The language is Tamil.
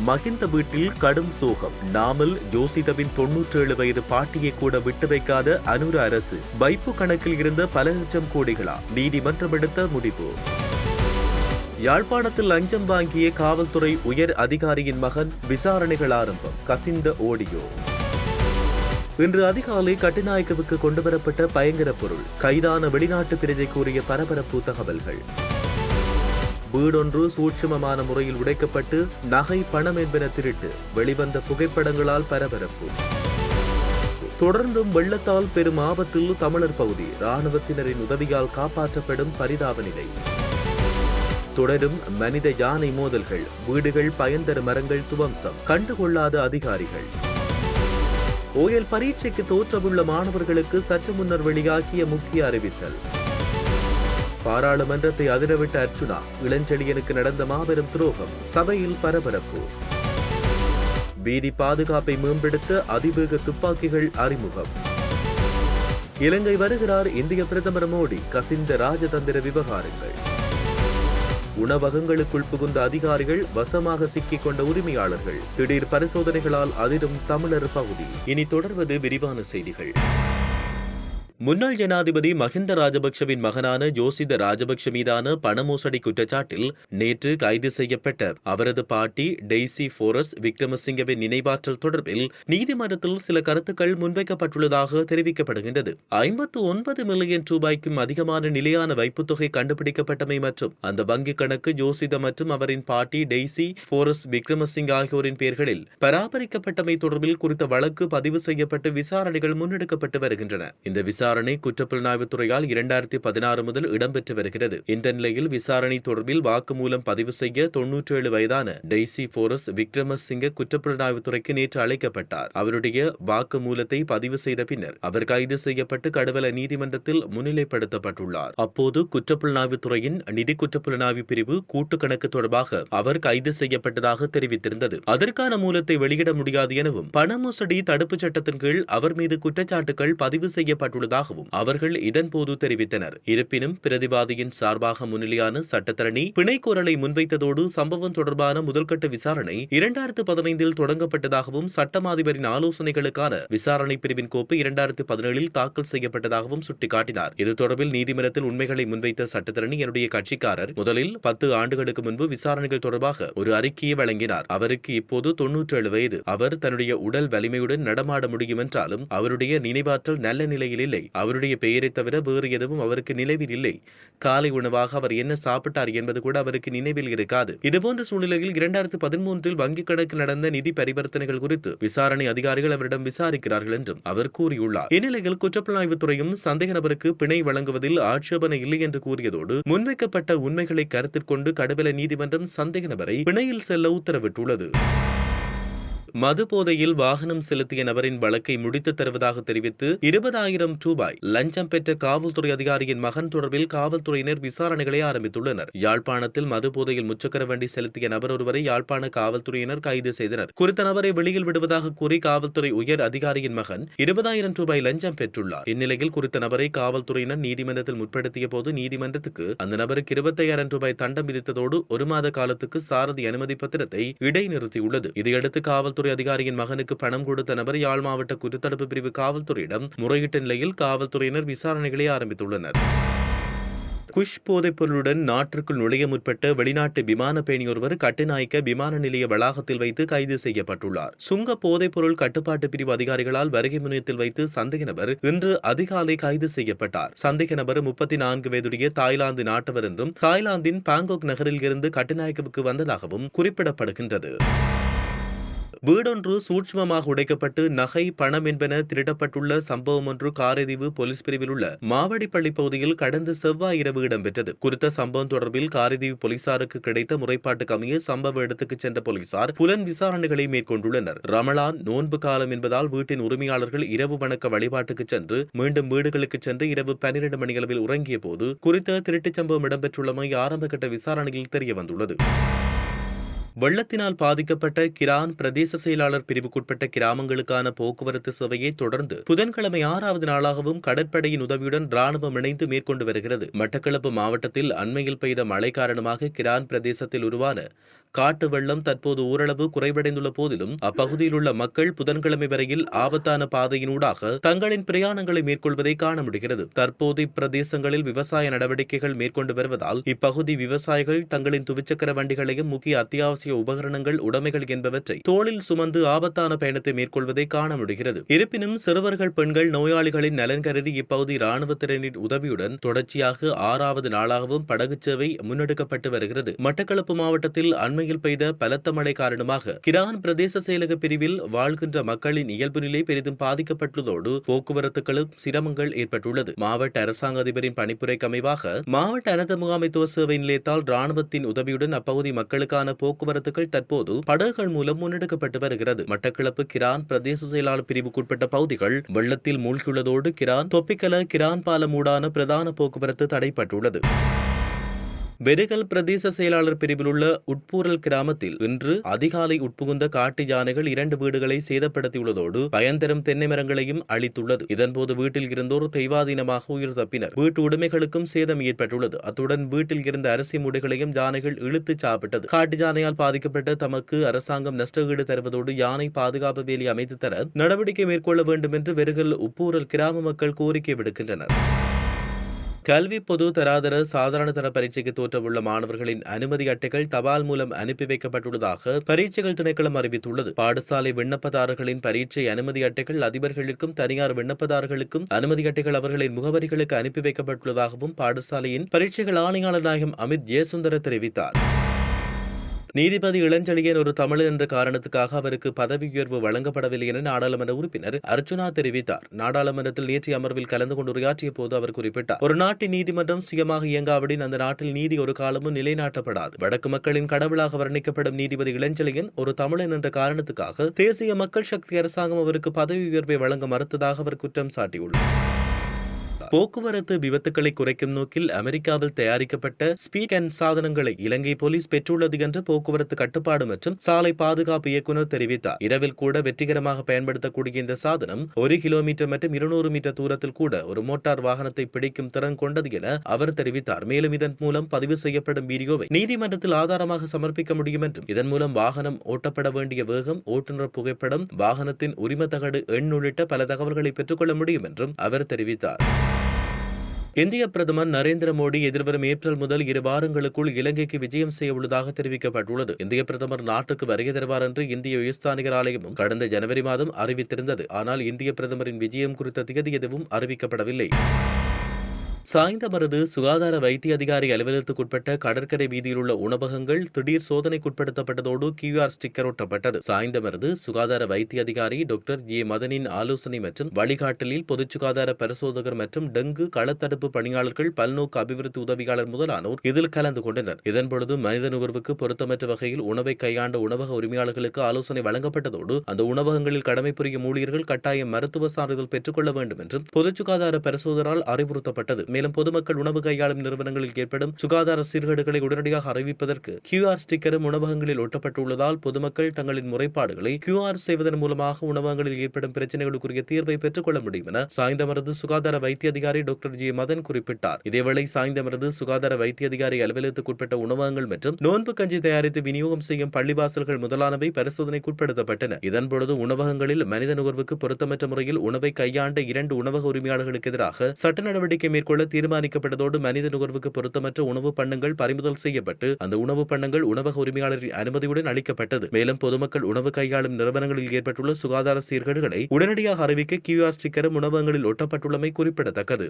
மஹிந்த வீட்டில் கடும் சோகம். நாமல் ஜோசிதவின் 97 வயது பாட்டியை கூட விட்டு வைக்காத அனுர அரசு. வைப்பு கணக்கில் இருந்த பல லட்சம் கோடிகளா? நீதிமன்றம் எடுத்த முடிவு. யாழ்ப்பாணத்தில் லஞ்சம் வாங்கிய காவல்துறை உயர் அதிகாரியின் மகன் விசாரணைகள் ஆரம்பம். கசிந்த ஆடியோ. இன்று அதிகாலை கட்டுநாயக்கவுக்கு கொண்டுவரப்பட்ட பயங்கர பொருள். கைதான வெளிநாட்டு பிரஜை கூறிய பரபரப்பு தகவல்கள். வீடொன்று சூட்சுமமான முறையில் உடைக்கப்பட்டு நகை பணம் என்பன திருட்டு. வெளிவந்த புகைப்படங்களால் பரபரப்பு. தொடர்ந்தும் வெள்ளத்தால் பெரும் ஆபத்தில் தமிழர் பகுதி. இராணுவத்தினரின் உதவியால் காப்பாற்றப்படும் பரிதாப நிலை. தொடரும் மனித யானை மோதல்கள். வீடுகள், பயன்தர மரங்கள் துவம்சம். கண்டுகொள்ளாத அதிகாரிகள். ஓயல் பரீட்சைக்கு தோற்றவுள்ள மாணவர்களுக்கு சற்று முன்னர் வெளியாகிய முக்கிய அறிவித்தல். பாராளுமன்றத்தை அதிரவிட்ட அர்ச்சுனா. இளஞ்செழியனுக்கு நடந்த மாபெரும் துரோகம். சபையில் பரபரப்பு. வீதி பாதுகாப்பை மேம்படுத்த அதிவேக துப்பாக்கிகள் அறிமுகம். இலங்கை வருகிறார் இந்திய பிரதமர் மோடி. கசிந்த ராஜதந்திர விவகாரங்கள். உணவகங்களுக்குள் புகுந்த அதிகாரிகள், வசமாக சிக்கிக் கொண்ட உரிமையாளர்கள். திடீர் பரிசோதனைகளால் அதிரும் தமிழர் பகுதி. இனி தொடர்வது விரிவான செய்திகள். முன்னாள் ஜனாதிபதி மஹிந்த ராஜபக்சவின் மகனான ஜோசித ராஜபக்ஷ மீதான பண மோசடி குற்றச்சாட்டில் நேற்று கைது செய்யப்பட்ட அவரது பாட்டி டெய்சி போரஸ் விக்ரமசிங்கவின் நினைவாற்றல் தொடர்பில் நீதிமன்றத்தில் சில கருத்துக்கள் முன்வைக்கப்பட்டுள்ளதாக தெரிவிக்கப்படுகின்றது. 59 மில்லியன் ரூபாய்க்கும் அதிகமான நிலையான வைப்புத் தொகை கண்டுபிடிக்கப்பட்டமை மற்றும் அந்த வங்கிக் கணக்கு ஜோசித மற்றும் அவரின் பாட்டி டெய்சி போரஸ் விக்ரமசிங்க ஆகியோரின் பெயர்களில் பராமரிக்கப்பட்டமை தொடர்பில் குறித்த வழக்கு பதிவு செய்யப்பட்டு விசாரணைகள் முன்னெடுக்கப்பட்டு வருகின்றன. இந்த விசாரணை குற்றப்புலனாய்வுத்துறையால் 2016 முதல் இடம்பெற்று வருகிறது. இந்த நிலையில் விசாரணை தொடர்பில் வாக்குமூலம் பதிவு செய்ய 97 வயதான டெய்சி போரஸ் விக்ரமசிங்க குற்றப்புலனாய்வுத்துறைக்கு நேற்று அழைக்கப்பட்டார். அவருடைய வாக்குமூலத்தை பதிவு செய்த பின்னர் அவர் கைது செய்யப்பட்டு கடுவல நீதிமன்றத்தில் முன்னிலைப்படுத்தப்பட்டுள்ளார். அப்போது குற்றப்புலனாய்வுத்துறையின் நிதி குற்றப்புலனாய்வு பிரிவு கூட்டு கணக்கு தொடர்பாக அவர் கைது செய்யப்பட்டதாக தெரிவித்திருந்தது. அதற்கான மூலத்தை வெளியிட முடியாது எனவும் பண மோசடி தடுப்புச் சட்டத்தின் கீழ் அவர் மீது குற்றச்சாட்டுகள் பதிவு செய்யப்பட்டுள்ளதாக அவர்கள் இதன்போது தெரிவித்தனர். இருப்பினும் பிரதிவாதியின் சார்பாக முன்னிலையான சட்டத்தரணி பிணைக்கோரலை முன்வைத்ததோடு சம்பவம் தொடர்பான முதல்கட்ட விசாரணை 2015 தொடங்கப்பட்டதாகவும் சட்டமாதிபரின் ஆலோசனைகளுக்கான விசாரணை பிரிவின் கோப்பு 2017 தாக்கல் செய்யப்பட்டதாகவும் சுட்டிக்காட்டினார். இது தொடர்பில் நீதிமன்றத்தில் உண்மைகளை முன்வைத்த சட்டத்தரணி என்னுடைய கட்சிக்காரர் முதலில் 10 ஆண்டுகளுக்கு முன்பு விசாரணைகள் தொடர்பாக ஒரு அறிக்கையை வழங்கினார். அவருக்கு இப்போது 97 வயது. அவர் தன்னுடைய உடல் வலிமையுடன் நடமாட முடியும் என்றாலும் அவருடைய நினைவாற்றல் நல்ல நிலையில் இல்லை. அவருடைய பெயரை தவிர வேறு எதுவும் அவருக்கு நினைவில் இல்லை. காலை உணவாக அவர் என்ன சாப்பிட்டார் என்பது கூட அவருக்கு நினைவில் இருக்காது. இதுபோன்ற சூழ்நிலையில் 2013 வங்கிக் கணக்கில் நடந்த நிதி பரிவர்த்தனைகள் குறித்து விசாரணை அதிகாரிகள் அவரிடம் விசாரிக்கிறார்கள் என்றும் அவர் கூறியுள்ளார். இந்நிலையில் குற்றப்புலனாய்வுத்துறையும் சந்தேக நபருக்கு பிணை வழங்குவதில் ஆட்சேபனை இல்லை என்று கூறியதோடு முன்வைக்கப்பட்ட உண்மைகளை கருத்தில் கொண்டு கடுவல நீதிமன்றம் சந்தேக நபரை பிணையில் செல்ல உத்தரவிட்டுள்ளது. மது போதையில் வாகனம் செலுத்திய நபரின் வழக்கை முடித்து தருவதாக தெரிவித்து 20,000 ரூபாய் லஞ்சம் பெற்ற காவல்துறை அதிகாரியின் மகன் தொடர்பில் காவல்துறையினர் விசாரணைகளை ஆரம்பித்துள்ளனர். யாழ்ப்பாணத்தில் மது போதையில் முச்சக்கர வண்டி செலுத்திய நபர் ஒருவரை யாழ்ப்பாண காவல்துறையினர் கைது செய்தனர். குறித்த நபரை வெளியில் விடுவதாக கூறி காவல்துறை உயர் அதிகாரியின் மகன் 20,000 ரூபாய் லஞ்சம் பெற்றுள்ளார். இந்நிலையில் குறித்த நபரை காவல்துறையினர் நீதிமன்றத்தில் முற்படுத்திய போது நீதிமன்றத்துக்கு அந்த நபருக்கு 25,000 ரூபாய் தண்டம் விதித்ததோடு 1 மாத காலத்துக்கு சாரதி அனுமதி பத்திரத்தை இடைநிறுத்தியுள்ளது. இதையடுத்து காவல்துறை அதிகாரியின் மகனுக்கு பணம் கொடுத்த நபர் யாழ் மாவட்ட குற்றத்தடுப்பு பிரிவு காவல்துறையிடம் முறையிட்ட நிலையில் காவல்துறையினர் விசாரணைகளை ஆரம்பித்துள்ளனர். குஷ் போதைப் பொருளுடன் நாட்டிற்குள் நுழைய முற்பட்ட வெளிநாட்டு விமான பயணி ஒருவர் கட்டுநாயக்க விமான நிலைய வளாகத்தில் வைத்து கைது செய்யப்பட்டுள்ளார். சுங்க போதைப் பொருள் கட்டுப்பாட்டு பிரிவு அதிகாரிகளால் வருகை முனையத்தில் வைத்து சந்தேக நபர் இன்று அதிகாலை கைது செய்யப்பட்டார். சந்தேக நபர் 34 வயதுடைய தாய்லாந்து நாட்டவர் என்றும் தாய்லாந்தின் பாங்காக் நகரில் இருந்து கட்டுநாயக்கவுக்கு வந்ததாகவும் குறிப்பிடப்படுகின்றது. வீடொன்று சூட்சுமமாக உடைக்கப்பட்டு நகை பணம் என்பன திருடப்பட்டுள்ள சம்பவம் ஒன்று காரைதீவு போலீஸ் பிரிவில் உள்ள மாவடிப்பள்ளி பகுதியில் கடந்த செவ்வாய் இரவு இடம்பெற்றது. குறித்த சம்பவம் தொடர்பில் காரைதீவு போலீசாருக்கு கிடைத்த முறைப்பாட்டுக்கு அமைய சம்பவ இடத்துக்கு சென்ற போலீசார் புலன் விசாரணைகளை மேற்கொண்டுள்ளனர். ரமலான் நோன்பு காலம் என்பதால் வீட்டின் உரிமையாளர்கள் இரவு வணக்க வழிபாட்டுக்கு சென்று மீண்டும் வீடுகளுக்கு சென்று இரவு 12 மணியளவில் உறங்கிய போது குறித்த திருட்டுச் சம்பவம் இடம்பெற்றுள்ளமை ஆரம்பகட்ட விசாரணையில் தெரியவந்துள்ளது. வெள்ளத்தினால் பாதிக்கப்பட்ட கிரான் பிரதேச செயலாளர் பிரிவுக்குட்பட்ட கிராமங்களுக்கான போக்குவரத்து சேவையை தொடர்ந்து புதன்கிழமை 6வது நாளாகவும் கடற்படையின் உதவியுடன் ராணுவம் இணைந்து மேற்கொண்டு வருகிறது. மட்டக்களப்பு மாவட்டத்தில் அண்மையில் பெய்த மழை காரணமாக கிரான் பிரதேசத்தில் உருவான காட்டு வெள்ளம் தற்போது ஓரளவு குறைவடைந்துள்ள போதிலும் அப்பகுதியில் உள்ள மக்கள் புதன்கிழமை வரையில் ஆபத்தான பாதையினூடாக தங்களின் பிரயாணங்களை மேற்கொள்வதை காண முடிகிறது. தற்போது இப்பிரதேசங்களில் விவசாய நடவடிக்கைகள் மேற்கொண்டு வருவதால் இப்பகுதி விவசாயிகள் தங்களின் துவிச்சக்கர வண்டிகளையும் முக்கிய அத்தியாவசிய உபகரணங்கள் உடைமைகள் என்பவற்றை தோளில் சுமந்து ஆபத்தான பயணத்தை மேற்கொள்வதை காண முடிகிறது. இருப்பினும் சிறுவர்கள், பெண்கள், நோயாளிகளின் நலன் கருதி இப்பகுதி ராணுவத்தினரின் உதவியுடன் தொடர்ச்சியாக 6வது நாளாகவும் படகு சேவை முன்னெடுக்கப்பட்டு வருகிறது. மட்டக்களப்பு மாவட்டத்தில் அண்மையில் பெய்த பலத்த மழை காரணமாக கிரான் பிரதேச செயலக பிரிவில் வாழ்கின்ற மக்களின் இயல்பு நிலை பெரிதும் பாதிக்கப்பட்டுள்ளதோடு போக்குவரத்துகளும் சிரமங்கள் ஏற்பட்டுள்ளது. மாவட்ட அரசாங்க அதிபரின் பணிப்புரைக்கு அமைவாக மாவட்ட அனர்த்த முகாமைத்துவ சேவை நிலையத்தால் ராணுவத்தின் உதவியுடன் அப்பகுதி மக்களுக்கான போக்குவரத்துகள் தற்போது படகுகள் மூலம் முன்னெடுக்கப்பட்டு வருகிறது. மட்டக்களப்பு கிரான் பிரதேச செயலாளர் பிரிவுக்குட்பட்ட பகுதிகள் வெள்ளத்தில் மூழ்கியுள்ளதோடு கிரான், தொப்பிக்கல, கிரான் பாலம் ஊடான பிரதான போக்குவரத்து தடைப்பட்டுள்ளது. வெறுகல் பிரதேச செயலாளர் பிரிவில் உள்ள உட்பூரல் கிராமத்தில் இன்று அதிகாலை உட்புகுந்த காட்டு யானைகள் 2 வீடுகளை சேதப்படுத்தியுள்ளதோடு பயன்தரும் தென்னை மரங்களையும் அழித்துள்ளது. இதன்போது வீட்டில் இருந்தோர் தெய்வாதீனமாக உயிர் தப்பினர். வீட்டு உடைமைகளுக்கும் சேதம் ஏற்பட்டுள்ளது. அத்துடன் வீட்டில் இருந்த அரிசி மூடைகளையும் யானைகள் இழுத்து சாப்பிட்டது. காட்டு யானையால் பாதிக்கப்பட்ட தமக்கு அரசாங்கம் நஷ்டஈடு தருவதோடு யானை பாதுகாப்பு வேலி அமைத்து தர நடவடிக்கை மேற்கொள்ள வேண்டும் என்று வெறுகல் உட்பூரல் கிராம மக்கள் கோரிக்கை விடுக்கின்றனர். கல்வி பொது தராதர சாதாரண தர பரீட்சைக்கு தோற்றவுள்ள மாணவர்களின் அனுமதி அட்டைகள் தபால் மூலம் அனுப்பி வைக்கப்பட்டுள்ளதாக பரீட்சைகள் திணைக்களம் அறிவித்துள்ளது. பாடசாலை விண்ணப்பதாரர்களின் பரீட்சை அனுமதி அட்டைகள் அதிபர்களுக்கும் தனியார் விண்ணப்பதாரர்களுக்கும் அனுமதி அட்டைகள் அவர்களின் முகவரிகளுக்கு அனுப்பி வைக்கப்பட்டுள்ளதாகவும் பாடசாலையின் பரீட்சைகள் ஆணையாளர் நாயகம் அமித் ஜெயசுந்தர தெரிவித்தார். நீதிபதி இளஞ்செழியன் ஒரு தமிழர் என்ற காரணத்துக்காக அவருக்கு பதவி உயர்வு வழங்கப்படவில்லை என நாடாளுமன்ற உறுப்பினர் அர்ச்சுனா தெரிவித்தார். நாடாளுமன்றத்தில் நேற்றைய அமர்வில் கலந்து கொண்டு உரையாற்றிய போது அவர் குறிப்பிட்டார், ஒரு நாட்டின் நீதிமன்றம் சுயமாக இயங்காவிடின் அந்த நாட்டில் நீதி ஒரு காலமும் நிலைநாட்டப்படாது. வடக்கு மக்களின் கடவுளாக வர்ணிக்கப்படும் நீதிபதி இளஞ்செழியன் ஒரு தமிழன் என்ற காரணத்துக்காக தேசிய மக்கள் சக்தி அரசாங்கம் அவருக்கு பதவி உயர்வை வழங்க மறுத்ததாக அவர் குற்றம் சாட்டியுள்ளார். போக்குவரத்து விபத்துக்களை குறைக்கும் நோக்கில் அமெரிக்காவில் தயாரிக்கப்பட்ட ஸ்பீட் அண்ட் சாதனங்களை இலங்கை போலீஸ் பெற்றுள்ளது என்று போக்குவரத்து கட்டுப்பாடு மற்றும் சாலை பாதுகாப்பு இயக்குநர் தெரிவித்தார். இரவில் கூட வெற்றிகரமாக பயன்படுத்தக்கூடிய இந்த சாதனம் 1 கிலோமீட்டர் மற்றும் 200 மீட்டர் தூரத்தில் கூட ஒரு மோட்டார் வாகனத்தை பிடிக்கும் திறன் கொண்டது என அவர் தெரிவித்தார். மேலும் இதன் மூலம் பதிவு செய்யப்படும் வீடியோவை நீதிமன்றத்தில் ஆதாரமாக சமர்ப்பிக்க முடியும் என்றும் இதன் மூலம் வாகனம் ஓட்டப்பட வேண்டிய வேகம், ஓட்டுநர் புகைப்படம், வாகனத்தின் உரிமத்தகடு எண் உள்ளிட்ட பல தகவல்களை பெற்றுக்கொள்ள முடியும் என்றும் அவர் தெரிவித்தார். இந்திய பிரதமர் நரேந்திர மோடி எதிர்வரும் ஏப்ரல் முதல் 2 வாரங்களுக்குள் இலங்கைக்கு விஜயம் செய்ய உள்ளதாக தெரிவிக்கப்பட்டுள்ளது. இந்திய பிரதமர் நாட்டுக்கு வருகை தருவார் என்று இந்திய உயர்ஸ்தானிகர் ஆலயமும் கடந்த ஜனவரி மாதம் அறிவித்திருந்தது. ஆனால் இந்திய பிரதமரின் விஜயம் குறித்த திகதி எதுவும் அறிவிக்கப்படவில்லை. சாய்ந்தமருது சுகாதார வைத்திய அதிகாரி அலுவலகத்துக்குட்பட்ட கடற்கரை வீதியில் உள்ள உணவகங்கள் திடீர் சோதனைக்குட்படுத்தப்பட்டதோடு QR ஸ்டிக்கர் ஒட்டப்பட்டது. சாய்ந்தமருது சுகாதார வைத்திய அதிகாரி டாக்டர் ஏ மதனின் ஆலோசனை மற்றும் வழிகாட்டலில் பொது சுகாதார பரிசோதகர் மற்றும் டெங்கு களத்தடுப்பு பணியாளர்கள், பல்நோக்கு அபிவிருத்தி உதவியாளர் முதலானோர் இதில் கலந்து கொண்டனர். இதன்பொழுது மனித நுகர்வுக்கு பொருத்தமற்ற வகையில் உணவை கையாண்ட உணவக உரிமையாளர்களுக்கு ஆலோசனை வழங்கப்பட்டதோடு அந்த உணவகங்களில் கடமை புரியும் ஊழியர்கள் கட்டாயம் மருத்துவ சான்றிதழ் பெற்றுக்கொள்ள வேண்டும் என்றும் பொது சுகாதார பரிசோதரால் அறிவுறுத்தப்பட்டது. மேலும் பொதுமக்கள் உணவு கையாளும் நிறுவனங்களில் ஏற்படும் சுகாதார சீர்கேடுகளை உடனடியாக அறிவிப்பதற்கு QR ஸ்டிக்கரும் உணவகங்களில் ஒட்டப்பட்டுள்ளதால் பொதுமக்கள் தங்களின் முறைப்பாடுகளை QR செய்வதன் மூலமாக உணவகங்களில் ஏற்படும் பிரச்சனைகளுக்குரிய தீர்வை பெற்றுக் கொள்ள முடியும் என சாய்ந்தமருது சுகாதார வைத்திய அதிகாரி டாக்டர் ஜே மதன் குறிப்பிட்டார். இதேவேளை சாய்ந்தமருது சுகாதார வைத்திய அதிகாரி அலுவலகத்துக்குட்பட்ட உணவகங்கள் மற்றும் நோன்பு கஞ்சி தயாரித்து விநியோகம் செய்யும் பள்ளிவாசல்கள் முதலானவை பரிசோதனைக்குட்படுத்தப்பட்டன. இதன்பொழுது உணவகங்களில் மனித நுகர்வுக்கு பொருத்தமற்ற முறையில் உணவை கையாண்ட 2 உணவக உரிமையாளர்களுக்கு எதிராக சட்ட நடவடிக்கை மேற்கொள்ள தீர்மானிக்கப்பட்டதோடு மனித நுகர்வுக்கு பொருத்தமற்ற உணவு பண்டங்கள் பறிமுதல் செய்யப்பட்டு அந்த உணவு பண்டங்கள் உணவக உரிமையாளரின் அனுமதியுடன் அளிக்கப்பட்டது. மேலும் பொதுமக்கள் உணவு கையாளும் நிறுவனங்களில் ஏற்பட்டுள்ள சுகாதார சீர்கேடுகளை உடனடியாக அறிவிக்க QR ஸ்டிக்கரும் உணவகங்களில் ஒட்டப்பட்டுள்ளமை குறிப்பிடத்தக்கது.